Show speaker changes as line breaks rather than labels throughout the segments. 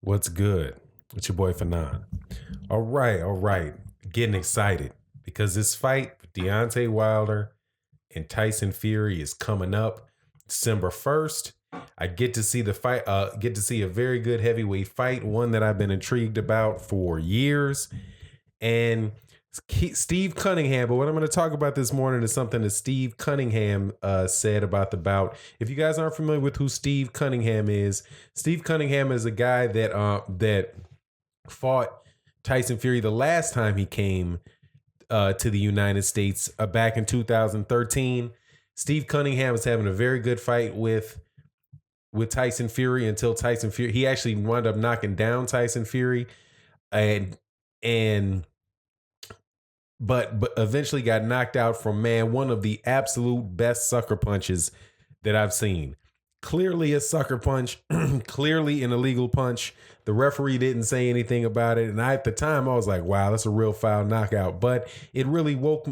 What's good? It's your boy Fanon. All right. Getting excited because this fight with Deontay Wilder and Tyson Fury is coming up December 1st. I get to see the fight, get to see a very good heavyweight fight, one that I've been intrigued about for years. And Steve Cunningham, but what I'm going to talk about this morning is something that Steve Cunningham said about the bout. If you guys aren't familiar with who Steve Cunningham is, Steve Cunningham is a guy that fought Tyson Fury the last time he came to the United States back in 2013. Steve Cunningham was having a very good fight with Tyson Fury until Tyson Fury. He actually wound up knocking down Tyson Fury, and but eventually got knocked out from one of the absolute best sucker punches that I've seen. Clearly a sucker punch, clearly an illegal punch. The referee didn't say anything about it, and at the time I was like, "Wow, that's a real foul knockout." But it really woke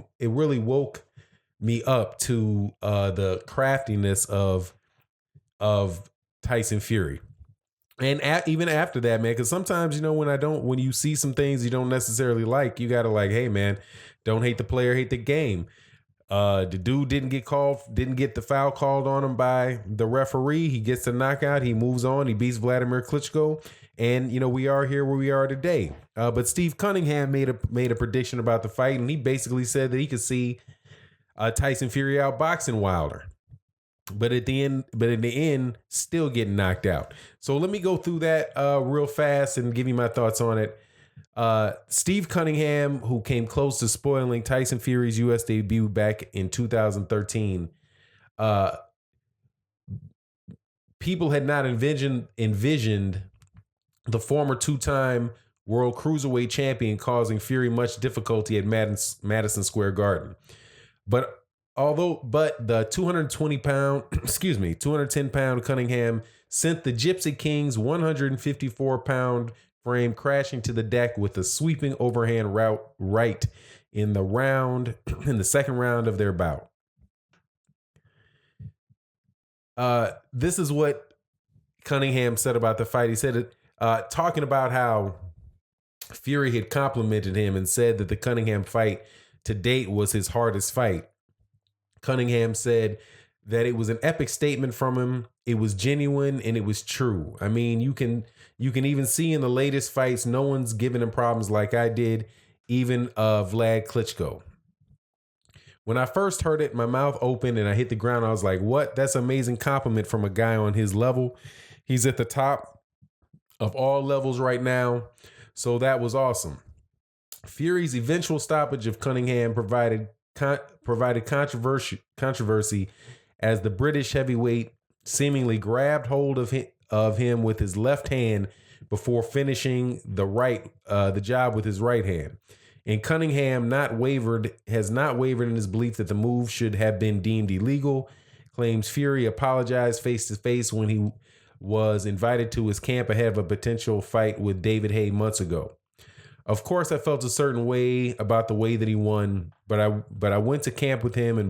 me up to the craftiness of Tyson Fury. And even after that, man, because sometimes, when you see some things you don't necessarily like, you got to hey, man, don't hate the player, hate the game. The dude didn't get the foul called on him by the referee. He gets the knockout. He moves on. He beats Vladimir Klitschko. And, we are here where we are today. But Steve Cunningham made a prediction about the fight, and he basically said that he could see Tyson Fury outboxing Wilder. But in the end, still getting knocked out. So let me go through that real fast and give you my thoughts on it. Steve Cunningham, who came close to spoiling Tyson Fury's U.S. debut back in 2013, people had not envisioned the former two-time world cruiserweight champion causing Fury much difficulty at Madison Square Garden. But the 210-pound Cunningham sent the Gypsy King's 154-pound frame crashing to the deck with a sweeping overhand right in the second round of their bout. This is what Cunningham said about the fight. He said, talking about how Fury had complimented him and said that the Cunningham fight to date was his hardest fight. Cunningham said that it was an epic statement from him. It was genuine and it was true. I mean, you can even see in the latest fights, no one's giving him problems like I did, even Vlad Klitschko. When I first heard it, my mouth opened and I hit the ground. I was like, what? That's an amazing compliment from a guy on his level. He's at the top of all levels right now. So that was awesome. Fury's eventual stoppage of Cunningham provided controversy as the British heavyweight seemingly grabbed hold of him with his left hand before finishing the job with his right hand. And Cunningham has not wavered in his belief that the move should have been deemed illegal. Claims Fury apologized face to face when he was invited to his camp ahead of a potential fight with David Haye months ago. Of course, I felt a certain way about the way that he won, but I went to camp with him and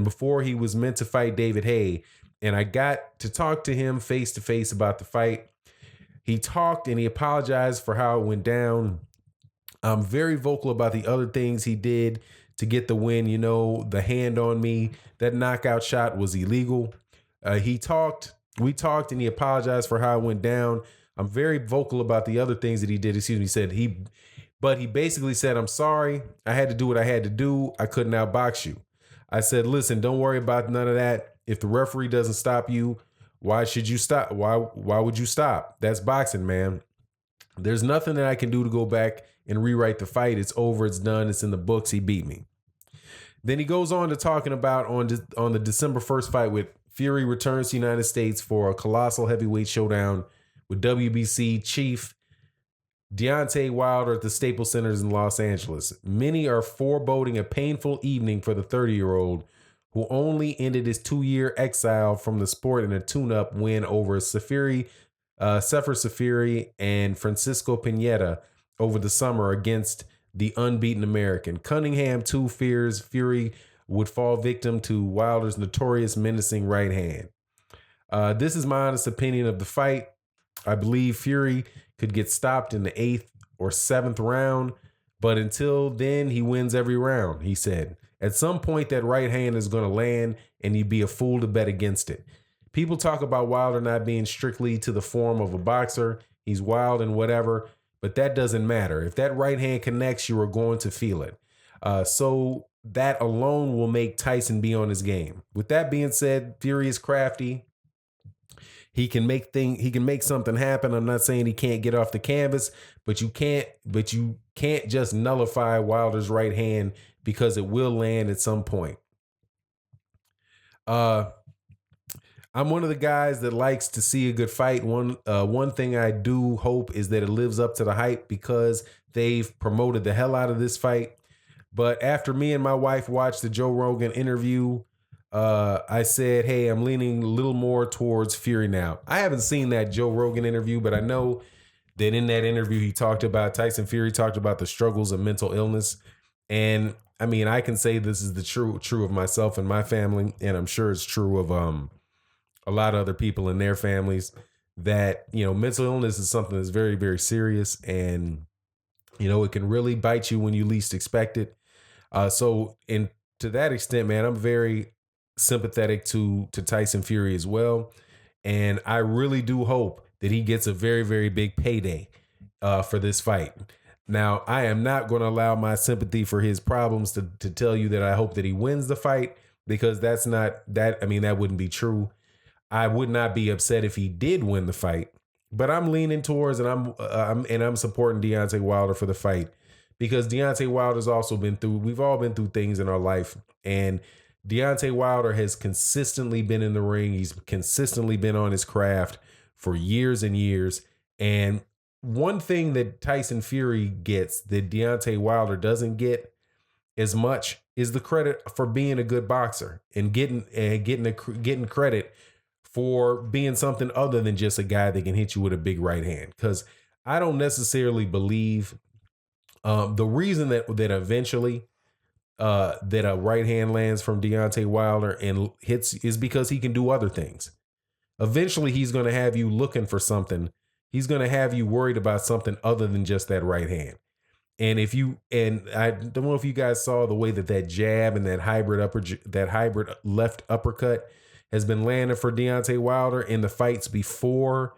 before he was meant to fight David Haye, and I got to talk to him face to face about the fight. He talked and he apologized for how it went down. I'm very vocal about the other things he did to get the win. The hand on me, that knockout shot was illegal. We talked and he apologized for how it went down. I'm very vocal about the other things that he did. He basically said, I'm sorry. I had to do what I had to do. I couldn't outbox you. I said, listen, don't worry about none of that. If the referee doesn't stop you, why should you stop? Why would you stop? That's boxing, man. There's nothing that I can do to go back and rewrite the fight. It's over. It's done. It's in the books. He beat me. Then he goes on to talking about on the December 1st fight with Fury returns to the United States for a colossal heavyweight showdown with WBC chief Deontay Wilder at the Staples Centers in Los Angeles. Many are foreboding a painful evening for the 30-year-old who only ended his 2-year exile from the sport in a tune-up win over Sefer Safiri and Francisco Pineda over the summer against the unbeaten American. Cunningham, too, fears Fury would fall victim to Wilder's notorious menacing right hand. This is my honest opinion of the fight. I believe Fury could get stopped in the 8th or 7th round, but until then, he wins every round, he said. At some point, that right hand is going to land, and you'd be a fool to bet against it. People talk about Wilder not being strictly to the form of a boxer. He's wild and whatever, but that doesn't matter. If that right hand connects, you are going to feel it. So that alone will make Tyson be on his game. With that being said, Fury is crafty. He can make something happen. I'm not saying he can't get off the canvas, but you can't just nullify Wilder's right hand because it will land at some point. I'm one of the guys that likes to see a good fight. One thing I do hope is that it lives up to the hype because they've promoted the hell out of this fight. But after me and my wife watched the Joe Rogan interview, I said, hey, I'm leaning a little more towards Fury now. I haven't seen that Joe Rogan interview, but I know that in that interview, Tyson Fury talked about the struggles of mental illness. And I mean, I can say this is the true of myself and my family. And I'm sure it's true of a lot of other people in their families that, mental illness is something that's very, very serious. And, it can really bite you when you least expect it. So to that extent, man, I'm very sympathetic to Tyson Fury as well. And I really do hope that he gets a very, very big payday for this fight. Now, I am not going to allow my sympathy for his problems to tell you that I hope that he wins the fight, because that wouldn't be true. I would not be upset if he did win the fight, but I'm leaning towards and I'm supporting Deontay Wilder for the fight, because Deontay Wilder's also we've all been through things in our life, and Deontay Wilder has consistently been in the ring. He's consistently been on his craft for years and years. And one thing that Tyson Fury gets that Deontay Wilder doesn't get as much is the credit for being a good boxer and getting credit for being something other than just a guy that can hit you with a big right hand. Because I don't necessarily believe the reason that eventually that a right hand lands from Deontay Wilder and hits is because he can do other things. Eventually, he's going to have you looking for something. He's going to have you worried about something other than just that right hand. And I don't know if you guys saw the way that jab and that hybrid left uppercut has been landing for Deontay Wilder in the fights before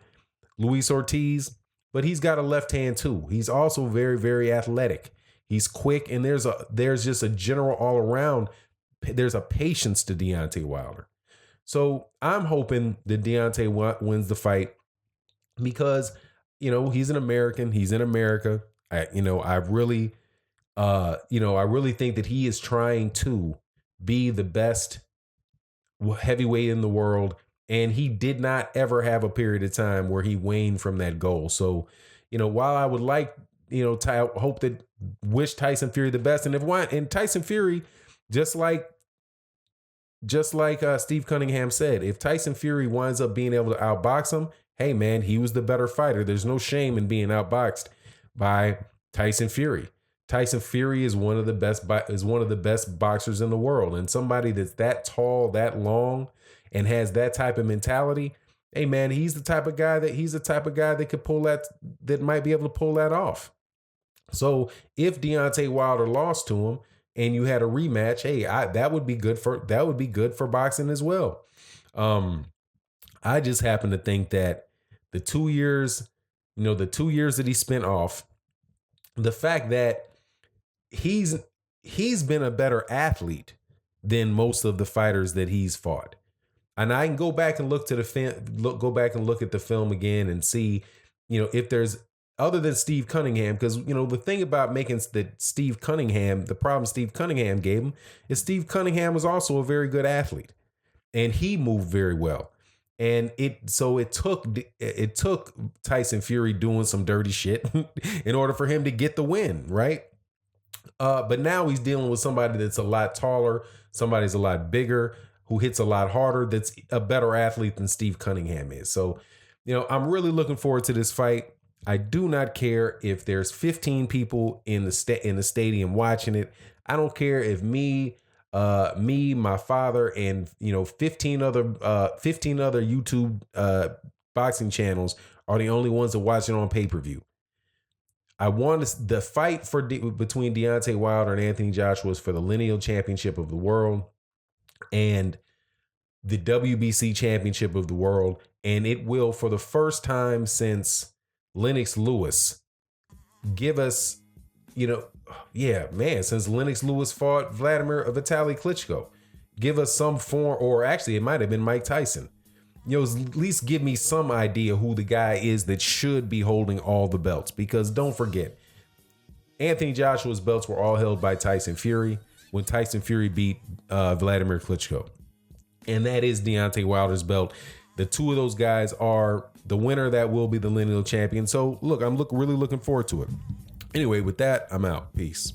Luis Ortiz, but he's got a left hand too. He's also very, very athletic. He's quick, and there's just a general all around. There's a patience to Deontay Wilder. So I'm hoping that Deontay wins the fight because, he's an American. He's in America. I really think that he is trying to be the best heavyweight in the world, and he did not ever have a period of time where he waned from that goal. So, while I would like, wish Tyson Fury the best, and Tyson Fury, just like Steve Cunningham said, if Tyson Fury winds up being able to outbox him, hey man, he was the better fighter. There's no shame in being outboxed by Tyson Fury. Tyson Fury is one of the best boxers in the world, and somebody that's that tall, that long, and has that type of mentality. Hey man, he's the type of guy that could pull that might be able to pull that off. So if Deontay Wilder lost to him and you had a rematch, hey, that would be good for boxing as well. I just happen to think that the 2 years that he spent off, the fact that he's been a better athlete than most of the fighters that he's fought. And I can go back and look at the film again and see, if there's other than Steve Cunningham, because the thing about the problem Steve Cunningham gave him is Steve Cunningham was also a very good athlete, and he moved very well. And it took Tyson Fury doing some dirty shit in order for him to get the win, right? But now he's dealing with somebody that's a lot taller, somebody's a lot bigger, who hits a lot harder, that's a better athlete than Steve Cunningham is. So, I'm really looking forward to this fight. I do not care if there's 15 people in the stadium watching it. I don't care if me, my father, and 15 other YouTube boxing channels are the only ones that watch it on pay-per-view. I want the fight between Deontay Wilder and Anthony Joshua is for the lineal championship of the world and the WBC championship of the world. And it will, for the first time since Lennox Lewis, give us, since Lennox Lewis fought Vitaly Klitschko, give us some form, or actually it might have been Mike Tyson. At least give me some idea who the guy is that should be holding all the belts. Because don't forget, Anthony Joshua's belts were all held by Tyson Fury when Tyson Fury beat Vladimir Klitschko. And that is Deontay Wilder's belt. The two of those guys are the winner that will be the lineal champion. So look, I'm really looking forward to it. Anyway, with that, I'm out. Peace.